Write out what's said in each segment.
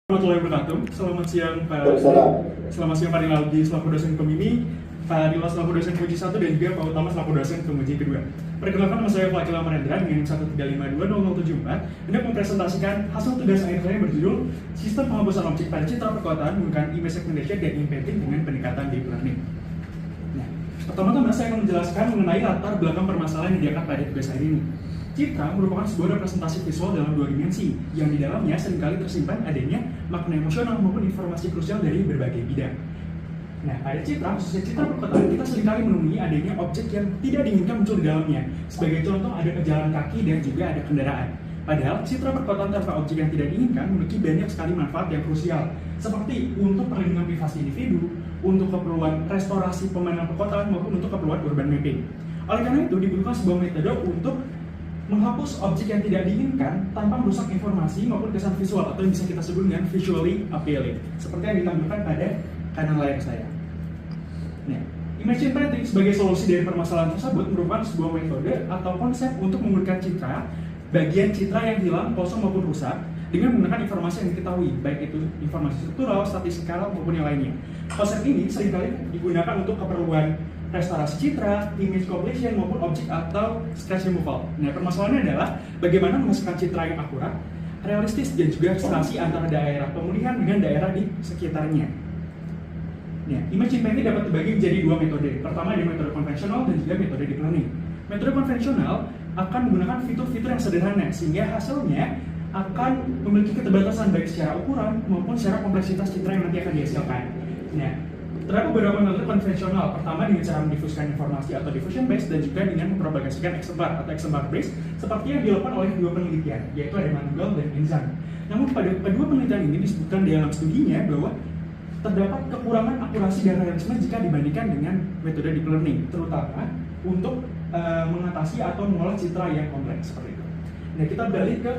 Warahmatullahi wabarakatuh. Selamat siang Pak. Selamat siang Pak Rinaldi selaku dosen pembimbing, Pak Nila selaku dosen penguji 1 dan juga Pak Utama selaku dosen penguji kedua. Perkenalkan, nama saya Pak Akila Marendra dengan 1352074 hendak mempresentasikan hasil tugas akhir saya berjudul Sistem Penghapusan Objek pada Citra Perkotaan menggunakan Image Segmentation dan Inpainting dengan pendekatan Deep Learning. Nah, pertama-tama saya akan menjelaskan mengenai latar belakang permasalahan yang diangkat pada tugas akhir ini. Citra merupakan sebuah representasi visual dalam dua dimensi, yang di dalamnya seringkali tersimpan adanya makna emosional maupun informasi krusial dari berbagai bidang. Nah, pada citra, khususnya citra perkotaan, kita seringkali menemui adanya objek yang tidak diinginkan muncul di dalamnya. Sebagai contoh, ada pejalan kaki dan juga ada kendaraan. Padahal, citra perkotaan tanpa objek yang tidak diinginkan memiliki banyak sekali manfaat yang krusial, seperti untuk perlindungan privasi individu, untuk keperluan restorasi pemandangan perkotaan, maupun untuk keperluan urban mapping. Oleh karena itu, dibutuhkan sebuah metode untuk menghapus objek yang tidak diinginkan tanpa merusak informasi maupun kesan visual atau yang bisa kita sebut dengan visually appealing, seperti yang ditampilkan pada kanan layar saya. Nah, image inpainting sebagai solusi dari permasalahan tersebut merupakan sebuah metode atau konsep untuk memulihkan citra, bagian citra yang hilang, kosong maupun rusak, dengan menggunakan informasi yang diketahui, baik itu informasi struktural, statistikal maupun yang lainnya. Konsep ini seringkali digunakan untuk keperluan restorasi citra, image completion maupun objek atau sketch removal. Nah, permasalahannya adalah bagaimana menghasilkan citra yang akurat, realistis dan juga relasi antara daerah pemulihan dengan daerah di sekitarnya. Nah, image inpainting dapat dibagi menjadi dua metode. Pertama ada metode konvensional dan juga metode deep learning. Metode konvensional akan menggunakan fitur-fitur yang sederhana sehingga hasilnya akan memiliki keterbatasan baik secara ukuran maupun secara kompleksitas citra yang nanti akan dihasilkan. Nah, terdapat beberapa metode konvensional. Pertama dengan cara mendifuskan informasi atau diffusion based dan juga dengan mempropagasikan exemplar atau exemplar based seperti yang dilakukan oleh dua penelitian, yaitu ada Manunggal dan Inzan. Namun pada kedua penelitian ini disebutkan dalam studinya bahwa terdapat kekurangan akurasi dan realisme jika dibandingkan dengan metode deep learning, terutama untuk mengatasi atau mengolah citra yang kompleks seperti itu. Nah, kita beralih ke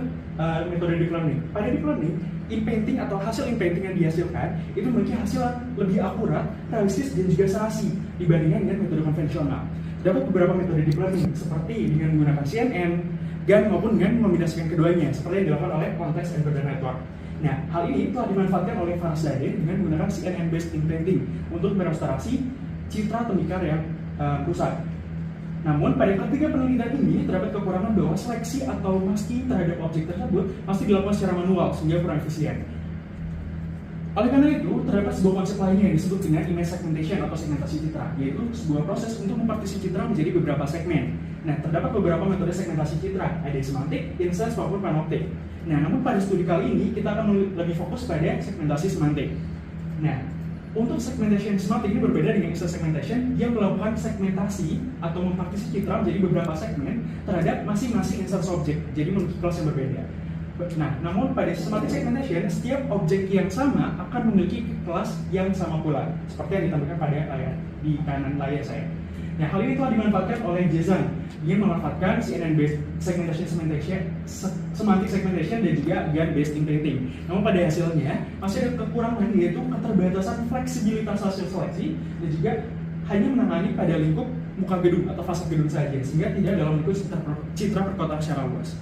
metode deep learning. Pada deep learning, inpainting atau hasil inpainting yang dihasilkan itu memiliki hasil lebih akurat, realistis dan juga serasi dibandingkan dengan metode konvensional. Terdapat beberapa metode deep learning seperti dengan menggunakan CNN, GAN maupun dengan memindahkan keduanya seperti yang dilakukan oleh Context Encoded Network. Nah, hal ini telah dimanfaatkan oleh Farazadeh dengan menggunakan CNN based inpainting untuk merestorasi citra tembikar yang rusak. Namun, pada ketiga penelitian ini terdapat kekurangan bahwa seleksi atau masking terhadap objek tersebut masih dilakukan secara manual sehingga kurang efisien. Oleh karena itu, terdapat sebuah konsep lainnya yang disebut dengan image segmentation atau segmentasi citra, yaitu sebuah proses untuk mempartisi citra menjadi beberapa segmen. Nah, terdapat beberapa metode segmentasi citra, ada semantik, instance maupun panoptik. Nah, namun pada studi kali ini kita akan lebih fokus pada segmentasi semantik. Nah, untuk segmentation semantik ini berbeda dengan instance segmentation yang melakukan segmentasi atau mempartisi citra menjadi beberapa segmen terhadap masing-masing instance objek, jadi memiliki kelas yang berbeda. Nah, namun pada semantic segmentation, setiap objek yang sama akan memiliki kelas yang sama pula, seperti yang ditampilkan pada layar di kanan layar saya. Nah, hal ini telah dimanfaatkan oleh Jezang dengan memanfaatkan CNN based segmentation, semantic segmentation dan juga GAN based inpainting. Namun pada hasilnya masih ada kekurangan, yaitu keterbatasan fleksibilitas hasil seleksi dan juga hanya menangani pada lingkup muka gedung atau fasad gedung saja, sehingga tidak dalam lingkup citra perkotaan secara luas.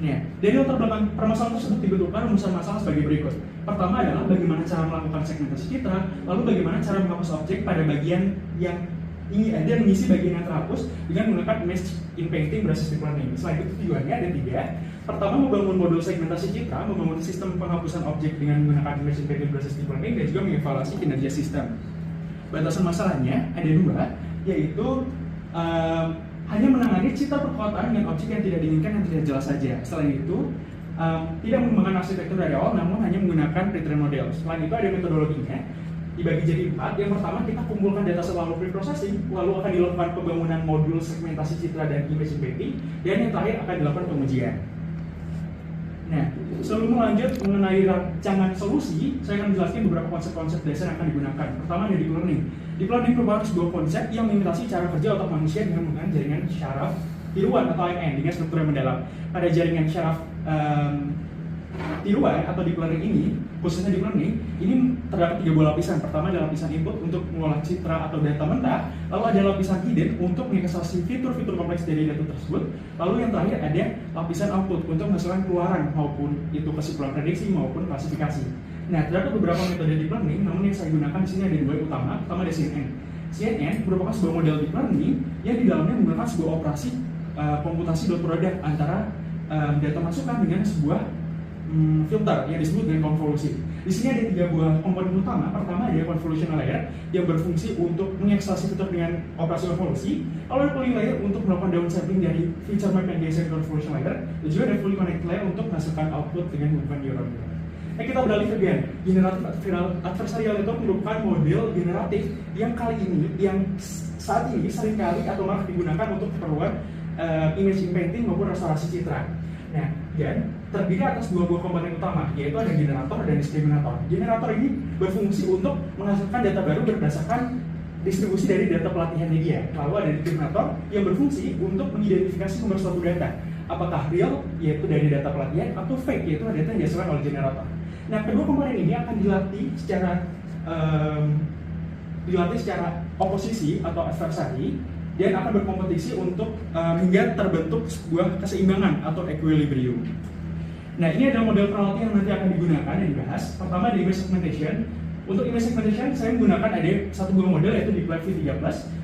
Nah, dari latar belakang permasalahan tersebut dibentukkan rumusan masalah sebagai berikut. Pertama adalah bagaimana cara melakukan segmentasi citra, lalu bagaimana cara menghapus objek pada bagian yang ingin ada mengisi bagian yang terhapus dengan menggunakan image inpainting berbasis deep learning. Selain itu tujuannya ada tiga. Pertama, membangun modul segmentasi citra, membangun sistem penghapusan objek dengan menggunakan image inpainting berbasis deep learning, dan juga mengevaluasi kinerja sistem. Batasan masalahnya ada dua, yaitu hanya menangani citra perkotaan dengan objek yang tidak diinginkan yang tidak jelas saja. Selain itu, tidak mengembangkan arsitektur dari awal, namun hanya menggunakan pre-trained model. Selain itu ada metodologinya, dibagi jadi 4. Yang pertama, kita kumpulkan data lalu pre-processing, lalu akan dilakukan pembangunan modul segmentasi citra dan image inpainting, dan yang terakhir akan dilakukan pengujian. Nah, sebelum lanjut mengenai rancangan solusi, saya akan menjelaskan beberapa konsep-konsep dasar yang akan digunakan. Pertama ada deep learning. Deep learning merupakan sebuah konsep yang mengimitasi cara kerja otak manusia dengan menggunakan jaringan syaraf tiruan atau ANN dengan struktur yang mendalam. Pada jaringan syaraf Tiruan atau deep learning ini, khususnya deep learning, ini terdapat 3 buah lapisan. Pertama ada lapisan input untuk mengolah citra atau data mentah, lalu ada lapisan hidden untuk mengekstraksi fitur-fitur kompleks dari data tersebut, lalu yang terakhir ada lapisan output untuk menghasilkan keluaran maupun itu kesimpulan prediksi maupun klasifikasi. Nah, terdapat beberapa metode deep learning, namun yang saya gunakan di sini ada 2 utama. Pertama ada CNN. CNN merupakan sebuah model deep learning yang di dalamnya menggunakan sebuah operasi komputasi dot product antara data masukan dengan sebuah filter yang disebut dengan konvolusi. Di sini ada 3 buah komponen utama. Pertama ada convolutional layer yang berfungsi untuk mengekstraksi fitur dengan operasi konvolusi. Lalu ada polling layer untuk melakukan downsampling dari feature map yang dihasilkan convolutional layer, dan juga ada fully connected layer untuk menghasilkan output dengan menggunakan neural network. Nah, kita beralih ke GAN. Generative Adversarial Network merupakan model generatif yang kali ini, yang saat ini seringkali atau malah digunakan untuk keperluan image inpainting maupun restorasi citra. Nah, GAN terdiri atas 2 buah komponen utama, yaitu ada generator dan diskriminator. Generator ini berfungsi untuk menghasilkan data baru berdasarkan distribusi dari data pelatihannya dia. Lalu ada diskriminator yang berfungsi untuk mengidentifikasi nomor suatu data, apakah real, yaitu dari data pelatihan, atau fake, yaitu data yang dihasilkan oleh generator. Nah, kedua komponen ini akan dilatih secara oposisi atau adversary, dan akan berkompetisi untuk hingga terbentuk sebuah keseimbangan atau equilibrium. Nah, ini adalah model penalti yang nanti akan digunakan dan dibahas. Pertama ada image segmentation. Untuk image segmentation saya menggunakan ada 1 buah model, yaitu Deep Learning V3+.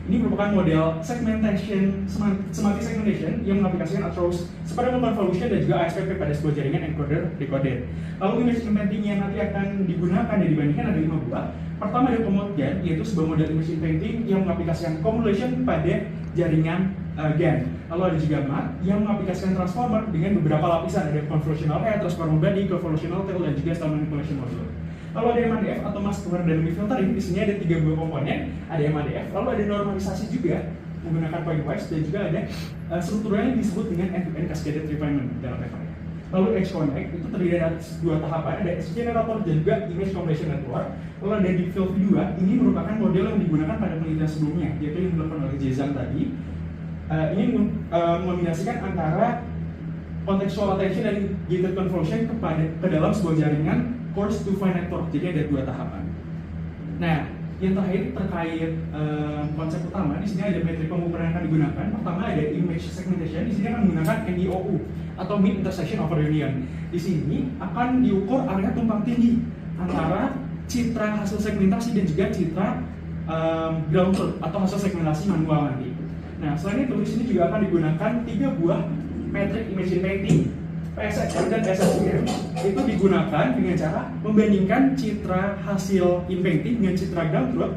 Ini merupakan model segmentation, semantic segmentation yang mengaplikasikan approach seperti convolution dan juga ASPP pada sebuah jaringan encoder-decoder. Lalu image inpainting yang nanti akan digunakan dan dibandingkan ada 5 buah. Pertama ada Commode GAN, yaitu sebuah model image inpainting yang mengaplikasikan convolution pada jaringan GAN. Lalu ada juga MAT yang mengaplikasikan transformer dengan beberapa lapisan, ada convolutional head, transformer body, convolutional tail, dan juga star manipulation module. Lalu ada MADF atau mask dynamic filtering. Di sini ada 3 buah komponen, ada MADF, lalu ada normalisasi juga menggunakan pointwise, dan juga ada strukturnya yang disebut dengan end-to-end cascaded refinement dalam papernya. Lalu H-Connect itu terdiri dari 2 tahapan, ada X-Generator dan juga Image Compression Network. Lalu ada Deep Field V2, ini merupakan model yang digunakan pada penelitian sebelumnya, yaitu yang dilakukan oleh Jezang tadi. Ini mengombinasikan antara contextual attention dan gated convolution ke dalam sebuah jaringan coarse to fine network. Jadi ada 2 tahapan. Nah, yang terakhir terkait konsep utama, di sini ada metrik pengukuran yang akan digunakan. Pertama ada image segmentation. Di sini akan menggunakan MIOU atau mean intersection over union. Di sini akan diukur area tumpang tindih antara citra hasil segmentasi dan juga citra ground truth atau hasil segmentasi manual nanti. Nah, selain itu di sini juga akan digunakan 3 buah metrik image inpainting. PSXM dan SSIM itu digunakan dengan cara membandingkan citra hasil inpainting dengan citra ground truth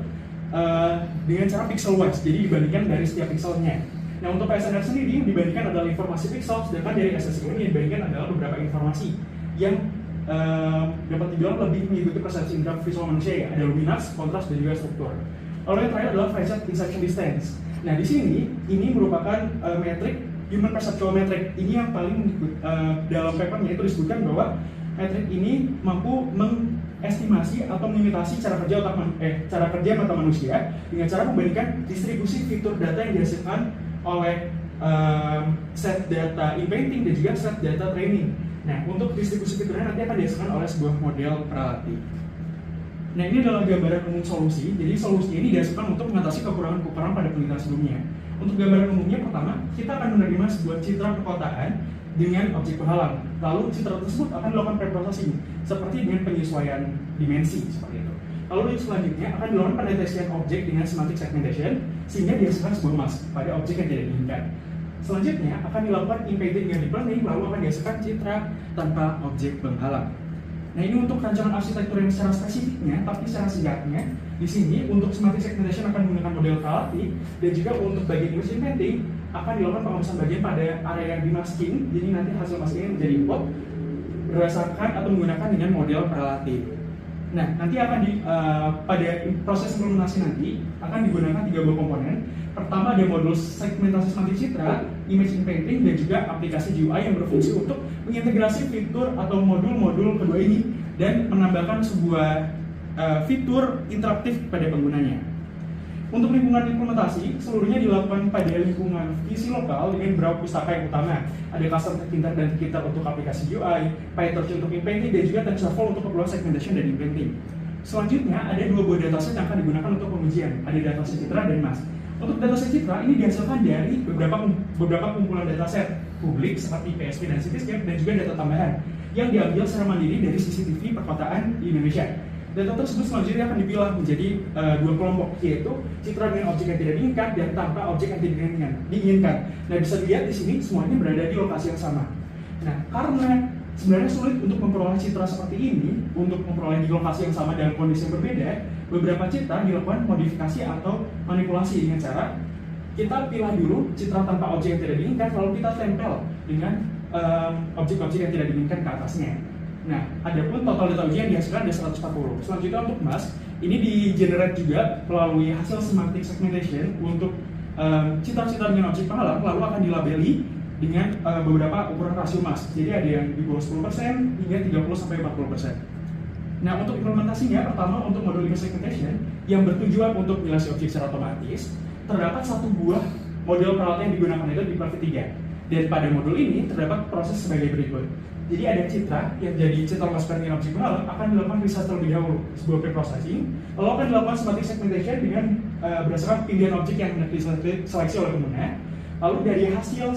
dengan cara pixel wise, jadi dibandingkan dari setiap pixelnya. Nah, untuk PSNR sendiri dibandingkan adalah informasi pixel, sedangkan dari SSIM yang dibandingkan adalah beberapa informasi yang dapat dibilang lebih mengikuti persepsi indera visual manusia, ya. Ada luminance, kontras, dan juga struktur. Lalu yang terakhir adalah phased inception distance. Nah, di sini ini merupakan metrik human perceptual metric. Ini yang paling dalam papernya itu disebutkan bahwa metrik ini mampu mengestimasi atau mengimitasi cara kerja mata manusia dengan cara membandingkan distribusi fitur data yang dihasilkan oleh set data inpainting dan juga set data training. Nah, untuk distribusi fiturnya nanti akan dihasilkan oleh sebuah model pralatif. Nah, ini adalah gambaran umum solusi. Jadi solusi ini dihasilkan untuk mengatasi kekurangan-kekurangan pada penelitian sebelumnya. Untuk gambaran umumnya, pertama, kita akan menerima sebuah citra perkotaan dengan objek penghalang. Lalu citra tersebut akan dilakukan preprocessing, seperti dengan penyesuaian dimensi, seperti itu. Lalu selanjutnya akan dilakukan pendeteksian objek dengan semantic segmentation, sehingga dihasilkan sebuah mask pada objek yang tidak diinginkan. Selanjutnya akan dilakukan inpainting dengan deep learning, lalu akan dihasilkan citra tanpa objek penghalang. Nah, ini untuk rancangan arsitektur yang secara spesifiknya, tapi secara singkatnya, di sini untuk semantic segmentation akan menggunakan model pralatif, dan juga untuk bagian image inpainting akan dilakukan pengemusan bagian pada area yang dimasking. Jadi nanti hasil masking ini menjadi input berdasarkan atau menggunakan dengan model pralatif. Nah, nanti akan pada proses implementasi nanti akan digunakan 3 buah komponen. Pertama ada modul segmentasi semantik citra, image inpainting, dan juga aplikasi GUI yang berfungsi untuk mengintegrasi fitur atau modul-modul kedua ini dan menambahkan sebuah fitur interaktif pada penggunanya. Untuk lingkungan implementasi, seluruhnya dilakukan pada lingkungan visi lokal dengan beberapa pustaka yang utama. Ada custom Tkinter dan Tkinter untuk aplikasi UI, PyTorch untuk inpainting, dan juga TensorFlow untuk keperluan segmentation dan inpainting. Selanjutnya, ada dua buah dataset yang akan digunakan untuk pengujian. Ada dataset Citra dan MAS. Untuk dataset Citra, ini dihasilkan dari beberapa kumpulan dataset publik seperti PSP dan Cityscape, dan juga data tambahan yang diambil secara mandiri dari CCTV perkotaan di Indonesia. Data tersebut selanjutnya akan dipilah menjadi dua kelompok, yaitu citra dengan objek yang tidak diinginkan dan tanpa objek yang tidak diinginkan. Nah, bisa dilihat di sini semuanya berada di lokasi yang sama. Nah, karena sebenarnya sulit untuk memperoleh citra seperti ini, untuk memperoleh di lokasi yang sama dalam kondisi yang berbeda, beberapa citra dilakukan modifikasi atau manipulasi dengan cara kita pilih dulu citra tanpa objek yang tidak diinginkan, lalu kita tempel dengan objek-objek yang tidak diinginkan ke atasnya. Nah, adapun total data ujian dihasilkan ada 140. Selanjutnya untuk MAS, ini di-generate juga melalui hasil semantic segmentation untuk citra-citra dengan objek penghalang, lalu akan dilabeli dengan beberapa ukuran rasio MAS. Jadi ada yang di bawah 10% hingga 30-40%. Nah, untuk implementasinya, pertama untuk modul image segmentation yang bertujuan untuk menilai objek secara otomatis, terdapat satu buah model peralatan yang digunakan itu di Perfect 3. Dan pada modul ini terdapat proses sebagai berikut. Jadi ada citra yang jadi citra masukan dengan objek penghalang akan dilakukan riset terlebih dahulu sebuah pre-processing, lalu akan dilakukan semantic segmentation dengan berdasarkan pilihan objek yang hendak diseleksi oleh pengguna. Lalu dari hasil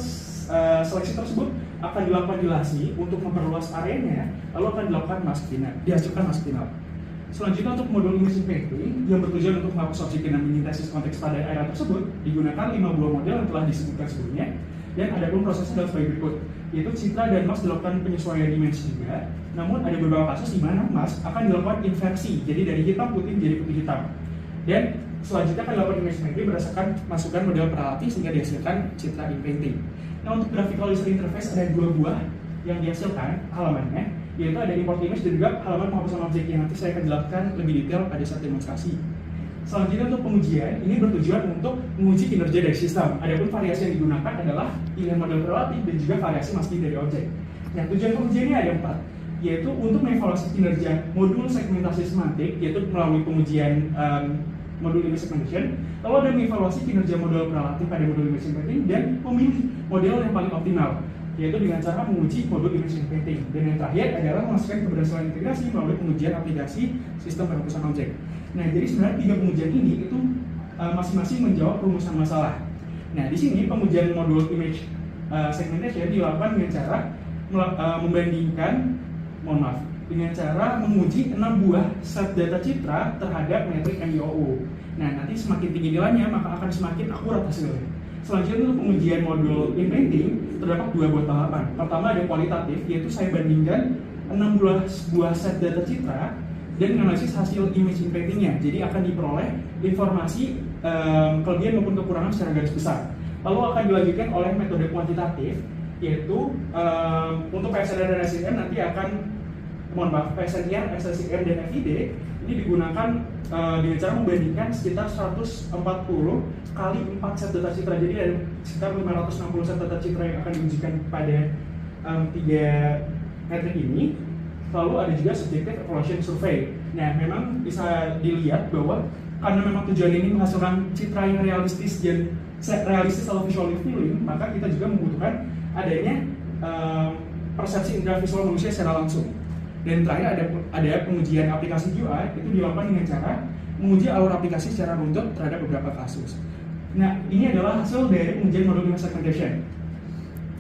seleksi tersebut akan dilakukan dilasi untuk memperluas areanya, lalu akan dilakukan mask final, dihasilkan mask final. Selanjutnya untuk modul image painting yang bertujuan untuk menghapus objek dengan menyintesis konteks pada area tersebut digunakan 5 buah model yang telah disebutkan sebelumnya. Dan ada pun prosesnya adalah sebagai berikut, yaitu citra dan mask dilakukan penyesuaian dimensi juga. Namun ada beberapa kasus di mana mask akan dilakukan inversi, jadi dari hitam putih menjadi putih hitam. Dan selanjutnya akan dilakukan image painting berdasarkan masukan model peralati sehingga dihasilkan citra inpainting. Nah, untuk graphical user interface ada dua buah yang dihasilkan halamannya, yaitu ada import image dan juga halaman penghapusan objek yang nanti saya akan jelaskan lebih detail pada saat demonstrasi. Selanjutnya untuk pengujian, ini bertujuan untuk menguji kinerja dari sistem. Adapun variasi yang digunakan adalah pilihan model relatif dan juga variasi masking dari objek. Nah, tujuan pengujiannya ada 4, yaitu untuk mengevaluasi kinerja modul segmentasi semantik, yaitu melalui pengujian modul image segmentation, lalu ada mengevaluasi kinerja model relatif pada modul image segmenting dan memilih model yang paling optimal, yaitu dengan cara menguji modul image segmenting. Dan yang terakhir adalah memasukkan keberhasilan integrasi melalui pengujian aplikasi sistem penghapusan objek. Nah, jadi sebenarnya 3 pengujian ini itu masing-masing menjawab rumusan masalah. Nah, di sini pengujian modul image segmentation dilakukan dengan cara membandingkan, dengan cara menguji 6 buah set data citra terhadap metrik MIOO. Nah, nanti semakin tinggi nilainya maka akan semakin akurat hasilnya. Selanjutnya untuk pengujian modul inpainting terdapat 2 buah tahapan. Pertama ada kualitatif, yaitu saya bandingkan 6 buah set data citra dan menganalisis hasil image inpaintingnya. Jadi akan diperoleh informasi kelebihan maupun kekurangan secara garis besar. Lalu akan dilanjutkan oleh metode kuantitatif, yaitu untuk PSNR dan SCM nanti akan PSNR, SCM, dan FID ini digunakan dengan cara membandingkan sekitar 140 kali 4 set data citra. Jadi ada sekitar 560 set data citra yang akan diujikan pada 3 metrik ini. Lalu ada juga subjective evaluation survey. Nah, memang bisa dilihat bahwa karena memang tujuan ini menghasilkan citra yang realistis dan realistis atau visual feeling, maka kita juga membutuhkan adanya persepsi indera visual manusia secara langsung. Dan terakhir ada pengujian aplikasi UI, itu dilakukan dengan cara menguji alur aplikasi secara runtut terhadap beberapa kasus. Nah, ini adalah hasil dari pengujian modul image segmentation.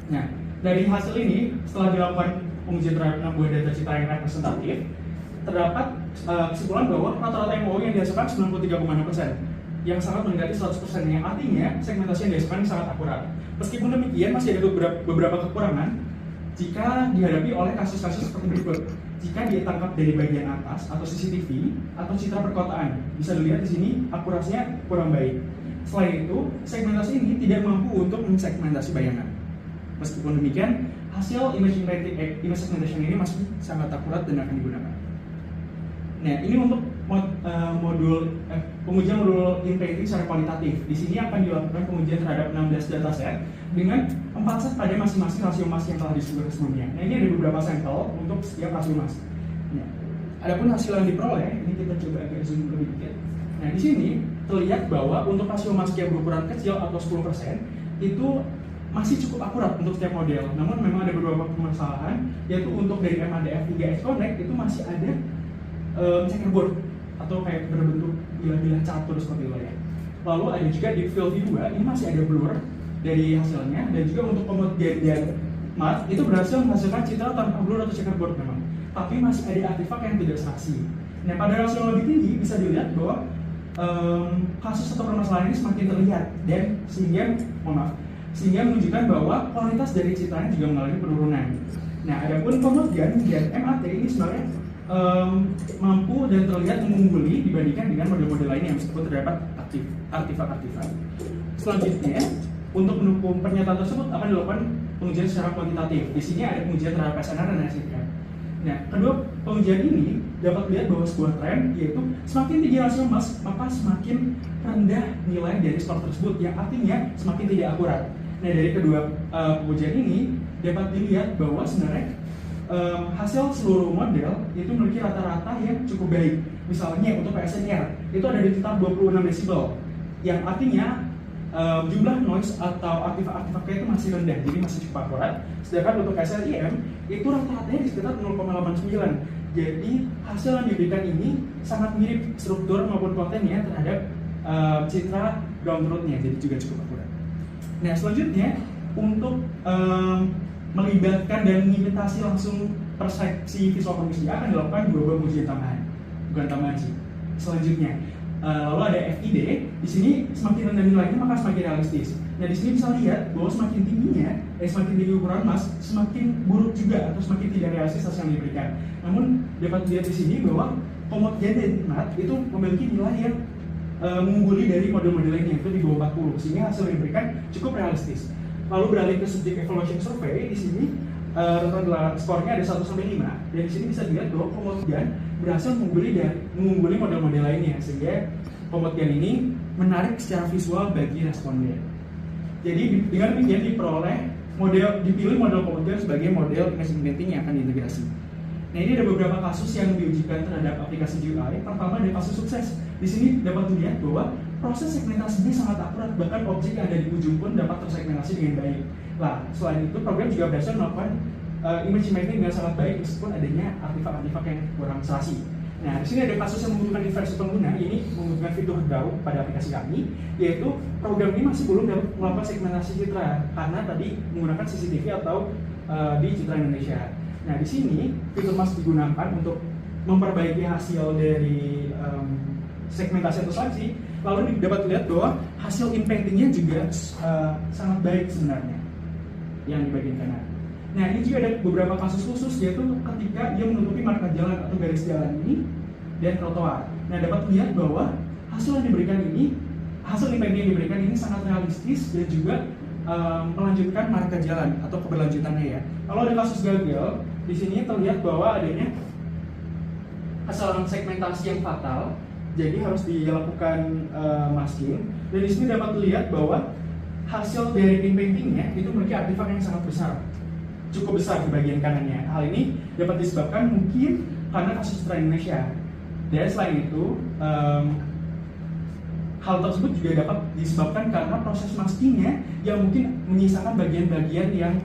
Nah, dari hasil ini setelah dilakukan pengujian terhadap 6 buah data citra yang representatif, terdapat kesimpulan bahwa rata-rata MOO yang dihasilkan 93,6%, yang sangat mendekati 100%, yang artinya segmentasi yang dihasilkan sangat akurat. Meskipun demikian, masih ada beberapa kekurangan jika dihadapi oleh kasus-kasus seperti berikut. Jika dia tangkap dari bagian atas atau CCTV atau citra perkotaan, bisa dilihat di sini akurasinya kurang baik. Selain itu, segmentasi ini tidak mampu untuk mensegmentasi bayangan. Meskipun demikian, hasil image segmentation ini masih sangat akurat dan akan digunakan. Nah, ini untuk pengujian modul inpainting secara kualitatif. Di sini akan dilakukan pengujian terhadap 16 dataset dengan 4 set pada masing-masing rasio mass yang telah disebutkan sebelumnya. Nah, ini ada beberapa sampel untuk setiap rasio mass. Nah, adapun hasil yang diperoleh, ini kita coba agak zoom lebih dikit. Nah, di sini terlihat bahwa untuk rasio mask yang berukuran kecil atau 10% itu masih cukup akurat untuk setiap model. Namun memang ada beberapa permasalahan, yaitu untuk dari MADF hingga X-Connect itu masih ada checkerboard atau kayak berbentuk bilah-bilah catur seperti itu ya. Lalu ada juga di field V2 ini masih ada blur dari hasilnya, dan juga untuk kemudian mask itu berhasil menghasilkan citra tanpa blur atau checkerboard memang, tapi masih ada artefak yang tidak saksi. Nah, pada rasio yang lebih tinggi bisa dilihat bahwa kasus atau permasalahan ini semakin terlihat, dan sehingga menunjukkan bahwa kualitas dari citranya juga mengalami penurunan. Nah, adapun kemudian dan MAT ini sebenarnya mampu dan terlihat mengungguli dibandingkan dengan model-model lain yang meskipun terdapat artefak-artefak. Selanjutnya, untuk mendukung pernyataan tersebut akan dilakukan pengujian secara kuantitatif. Di sini ada pengujian terhadap SNR dan SNR. Nah, kedua pengujian ini dapat dilihat bahwa sebuah tren, yaitu semakin tinggi rasio mask, maka semakin rendah nilai dari skor tersebut, yang artinya semakin tidak akurat. Nah, dari kedua pengujian ini dapat dilihat bahwa sebenarnya hasil seluruh model itu memiliki rata-rata yang cukup baik. Misalnya untuk PSNR itu ada di sekitar 26 desibel, yang artinya jumlah noise atau artefak-artefaknya itu masih rendah, jadi masih cukup akurat. Sedangkan untuk SLIM itu rata-ratanya di sekitar 0,89. Jadi hasil yang diberikan ini sangat mirip struktur maupun kontennya terhadap citra ground truth-nya, jadi juga cukup akurat. Nah, selanjutnya untuk melibatkan dan mengimitasi langsung persepsi visual kognitif akan dilakukan dua ujian tambahan, bukan tambahan sih. Selanjutnya, lalu ada FID. Di sini semakin rendah nilainya maka semakin realistis. Nah, di sini bisa lihat bahwa semakin tinggi ukuran mask, semakin buruk juga atau semakin tidak realistis hasil yang diberikan. Namun dapat dilihat di sini bahwa Komodgen dan NAT itu memiliki nilai yang mengungguli dari model-model lainnya, itu di bawah 40, sehingga hasil yang diberikan cukup realistis. Lalu beralih ke subject evaluation survey, di sini rata skornya ada 1-5, dan di sini bisa dilihat bahwa Komodgen berhasil mengungguli model-model lainnya, sehingga Komodgen ini menarik secara visual bagi responden. Jadi dengan demikian dipilih model Komodgen sebagai model image imprinting yang akan diintegrasi. Nah, ini ada beberapa kasus yang diujikan terhadap aplikasi GUI. Pertama, ada kasus sukses. Di sini dapat dilihat bahwa proses segmentasinya sangat akurat, bahkan objek yang ada di ujung pun dapat tersegmentasi dengan baik. Nah, selain itu program juga berhasil melakukan image imprinting dengan sangat baik meskipun adanya artefak-artefak yang kurang serasi. Nah, di sini ada kasus yang membutuhkan diversi pengguna, ini membutuhkan fitur DAW pada aplikasi kami, yaitu program ini masih belum dapat melakukan segmentasi citra karena tadi menggunakan CCTV atau di Citra Indonesia. Nah, di sini fitur masih digunakan untuk memperbaiki hasil dari segmentasi atau seleksi. Lalu dapat dilihat bahwa hasil imprintingnya juga sangat baik sebenarnya yang di bagian kanan. Nah, ini juga ada beberapa kasus khusus, yaitu ketika dia menutupi marka jalan atau garis jalan ini dan trotoar. Nah, dapat dilihat bahwa hasil yang diberikan ini, hasil imprinting yang diberikan ini sangat realistis dan juga melanjutkan marka jalan atau keberlanjutannya ya. Kalau ada kasus gagal, di sini terlihat bahwa adanya kesalahan segmentasi yang fatal, jadi harus dilakukan masking. Dan di sini dapat dilihat bahwa hasil dari imprintingnya itu memiliki artefak yang sangat besar, cukup besar di bagian kanannya. Hal ini dapat disebabkan mungkin karena kasus Citra Indonesia. Dan selain itu, hal tersebut juga dapat disebabkan karena proses maskingnya yang mungkin menyisakan bagian-bagian yang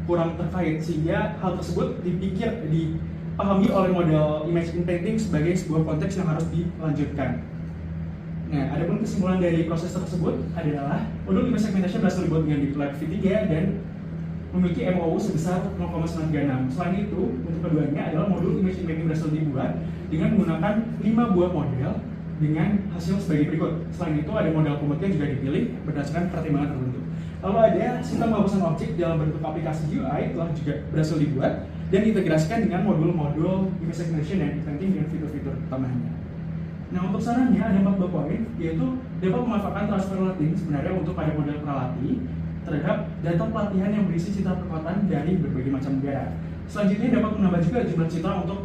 kurang terkait, sehingga hal tersebut dipahami oleh model image imprinting sebagai sebuah konteks yang harus dilanjutkan. Nah, adapun kesimpulan dari proses tersebut adalah modul image segmentation berhasil dibuat dengan Deep Lab V3 dan memiliki MOU sebesar 0,936. Selain itu, untuk keduanya adalah modul image imprinting berhasil dibuat dengan menggunakan 5 buah model dengan hasil sebagai berikut. Selain itu, ada model Komodgen juga dipilih berdasarkan pertimbangan tertentu. Lalu ada sistem penghapusan objek dalam bentuk aplikasi UI telah juga berhasil dibuat dan diintegrasikan dengan modul-modul image segmentation dan imprinting dengan fitur-fitur tambahannya. Nah, untuk sarannya ada 4 poin, yaitu dapat memanfaatkan transfer learning sebenarnya untuk pada model pralatih terhadap data pelatihan yang berisi citra perkuatan dari berbagai macam negara. Selanjutnya dapat menambah juga jumlah citra untuk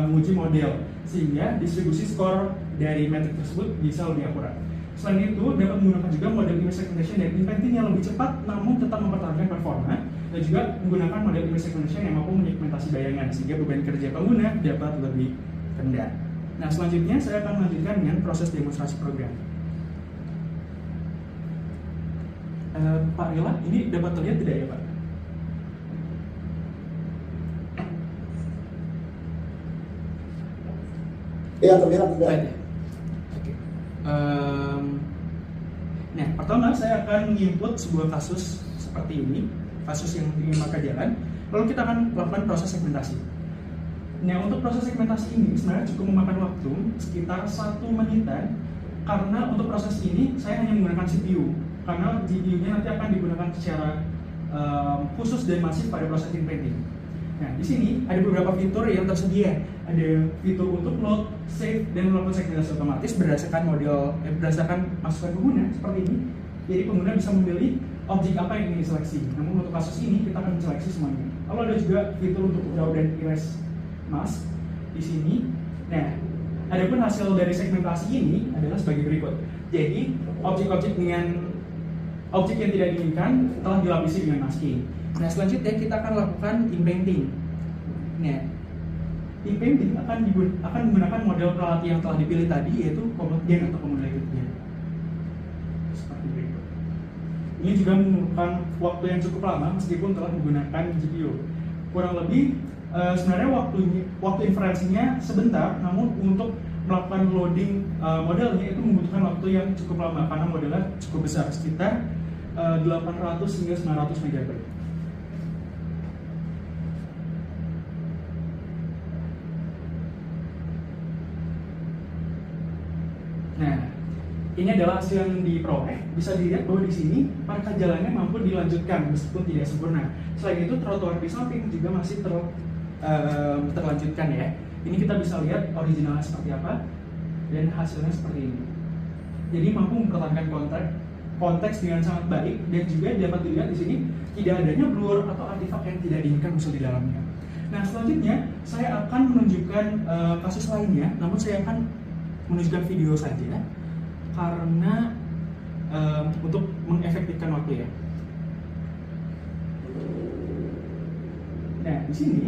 menguji model, sehingga distribusi skor dari metrik tersebut bisa lebih akurat. Selain itu, dapat menggunakan juga model image segmentation dan imprinting yang lebih cepat namun tetap mempertahankan performa, dan juga menggunakan model image segmentation yang mampu menyegmentasi bayangan sehingga beban kerja pengguna dapat lebih rendah. Nah, selanjutnya saya akan melanjutkan dengan proses demonstrasi program. Pak Rila, ini dapat terlihat tidak ya Pak? Iya, terlihat tidak. Oke. Nah, pertama saya akan menginput sebuah kasus seperti ini, kasus yang ingin maka jalan. Lalu kita akan lakukan proses segmentasi. Nah, untuk proses segmentasi ini sebenarnya cukup memakan waktu sekitar 1 menitan, karena untuk proses ini saya hanya menggunakan CPU, karena GPU-nya nanti akan digunakan secara khusus dan masif pada proses inprinting. Nah, di sini ada beberapa fitur yang tersedia. Ada fitur untuk load, save, dan melakukan segmentasi otomatis berdasarkan model, berdasarkan masukan pengguna seperti ini. Jadi pengguna bisa memilih objek apa yang ingin diseleksi. Namun untuk kasus ini kita akan seleksi semuanya. Lalu ada juga fitur untuk draw dan erase mask di sini. Nah, adapun hasil dari segmentasi ini adalah sebagai berikut. Jadi objek-objek yang tidak diinginkan telah dilapisi dengan masking. Nah, selanjutnya kita akan lakukan inpainting. Nah, inpainting akan menggunakan model pelatih yang telah dipilih tadi, yaitu komodian atau komodalitinya. Seperti berikut. Ini juga memerlukan waktu yang cukup lama meskipun telah menggunakan GPU. Kurang lebih sebenarnya waktu inferensinya sebentar, namun untuk melakukan loading modelnya itu membutuhkan waktu yang cukup lama karena modelnya cukup besar, sekitar 800 hingga 900 MB. Nah, ini adalah hasil yang diperoleh. Bisa dilihat bahwa di sini marka jalannya mampu dilanjutkan meskipun tidak sempurna. Selain itu, trotoar di samping juga masih terlanjutkan ya. Ini kita bisa lihat originalnya seperti apa dan hasilnya seperti ini. Jadi mampu mempertahankan konteks dengan sangat baik, dan juga dapat dilihat di sini tidak adanya blur atau artifak yang tidak diinginkan muncul di dalamnya. Nah, selanjutnya saya akan menunjukkan kasus lainnya, namun saya akan menunjukkan video saja karena untuk mengefektifkan waktu ya. Nah, di sini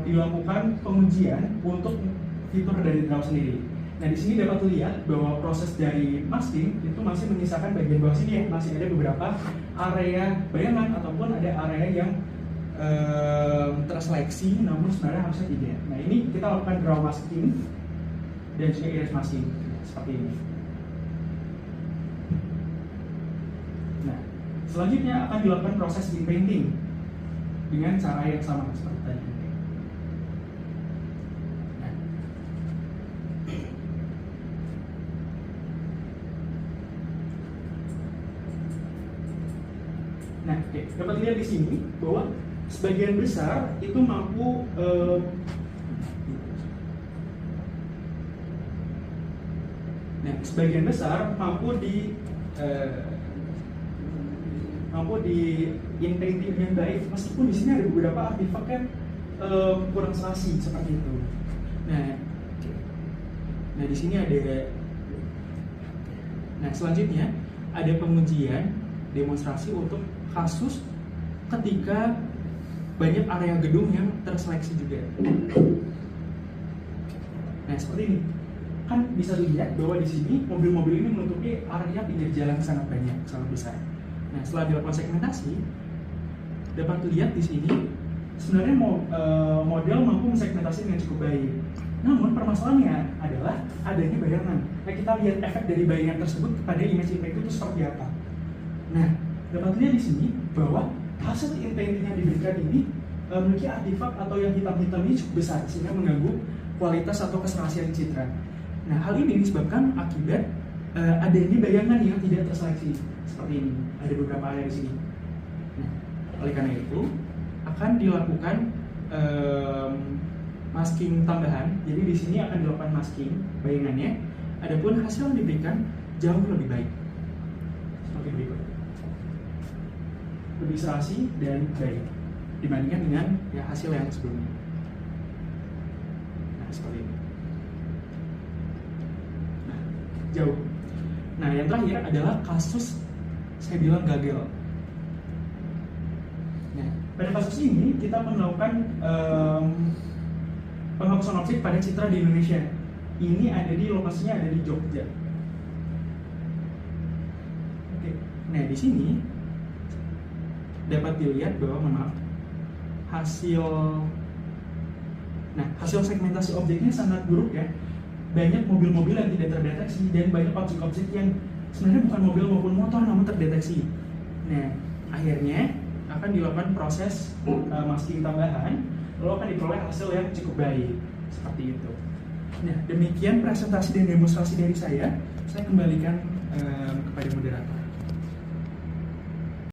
dilakukan pengujian untuk fitur dari draw sendiri. Nah, di sini dapat dilihat bahwa proses dari masking itu masih menyisakan bagian bawah sini ya, masih ada beberapa area bayangan ataupun ada area yang terseleksi, namun sebenarnya harusnya tidak. Nah, ini kita lakukan draw masking dan juga erase masking seperti ini. Nah, selanjutnya akan dilakukan proses inpainting dengan cara yang sama seperti tadi. Nah, dapat dilihat di sini bahwa sebagian besar itu mampu sebagian besar mampu di inpainting dengan baik, meskipun di sini ada beberapa artifak yang kurang serasi seperti itu. Nah, di sini ada. Nah, selanjutnya ada pengujian demonstrasi untuk kasus ketika banyak area gedung yang terseleksi juga. Nah, seperti ini. Kan bisa dilihat bahwa di sini mobil-mobil ini menutupi area pinggir jalan sangat banyak, sangat besar. Nah, setelah dilakukan segmentasi, dapat dilihat di sini sebenarnya model mampu mensegmentasi dengan cukup baik. Namun permasalahannya adalah adanya bayangan. Nah, kita lihat efek dari bayangan tersebut kepada image impact itu seperti apa. Nah, dapat dilihat di sini bahwa hasil inpainting yang diberikan ini memiliki artifak atau yang hitam-hitam ini cukup besar sehingga mengganggu kualitas atau keserasian citra. Nah, hal ini disebabkan akibat adanya bayangan yang tidak terseleksi seperti ini. Ada beberapa area di sini. Nah, oleh karena itu akan dilakukan masking tambahan. Jadi di sini akan dilakukan masking bayangannya. Adapun hasil yang diberikan jauh lebih baik. Seperti berikut. Lebih serasi dan baik dibandingkan dengan ya hasil yang sebelumnya. Nah, seperti ini. Nah, jauh. Nah, yang terakhir adalah kasus saya bilang gagal. Nah, pada kasus ini kita melakukan penghapusan objek pada citra di Indonesia. Ini ada di lokasinya ada di Jogja. Oke. Nah, di sini dapat dilihat bahwa hasil segmentasi objeknya sangat buruk ya. Banyak mobil-mobil yang tidak terdeteksi dan banyak objek-objek yang sebenarnya bukan mobil maupun motor namun terdeteksi. Nah, akhirnya akan dilakukan proses masking tambahan, lalu akan diperoleh hasil yang cukup baik seperti itu. Nah, demikian presentasi dan demonstrasi dari saya kembalikan kepada